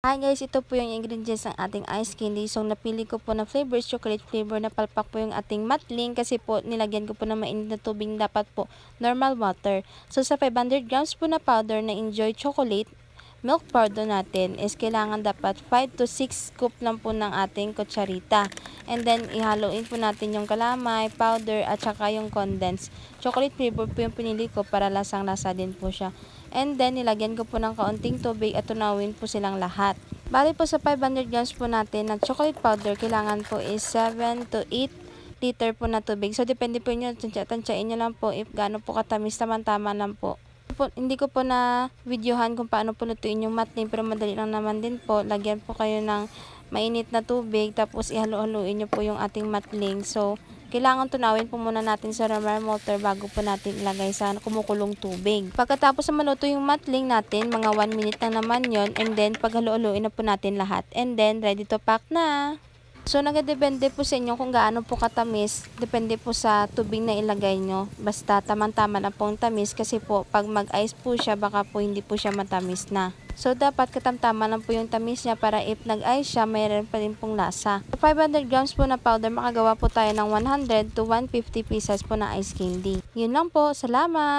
Hi guys, ito po yung ingredients ng ating ice candy. So, napili ko po na flavors, chocolate flavor na palpak po yung ating matling kasi po nilagyan ko po ng mainit na tubig, dapat po normal water. So, sa 500 grams po na powder na Enjoy Chocolate milk powder natin is kailangan dapat 5 to 6 scoop lang po ng ating kutsarita. And then, ihaloin po natin yung kalamay, powder, at saka yung condensed. Chocolate flavor po yung pinili ko para lasang-lasa din po siya. And then, nilagyan ko po ng kaunting tubig at tunawin po silang lahat. Bali po sa 500 grams po natin na chocolate powder, kailangan po is 7 to 8 liter po na tubig. So, depende po nyo, tansyain nyo lang po if gaano po katamis, tama-tama lang po. Hindi ko po na videohan kung paano po lutuin yung matling, pero madali lang naman din po. Lagyan po kayo ng mainit na tubig, tapos ihalo-haluin nyo po yung ating matling. So, kailangan tunawin po muna natin sa rubber motor bago po natin ilagay sa kumukulong tubig. Pagkatapos na maluto yung matling natin, mga 1 minute lang naman yon, and then paghalo-haluin na po natin lahat. And then, ready to pack na! So, nagadepende po sa inyo kung gaano po katamis. Depende po sa tubig na ilagay nyo. Basta tamang-tama na pong tamis kasi po pag mag-ice po siya, baka po hindi po siya matamis na. So, dapat katamtama lang po yung tamis niya para if nag-ice siya, mayroon pa rin pong lasa. 500 grams po na powder, makagawa po tayo ng 100 to 150 pieces po na ice candy. Yun lang po. Salamat!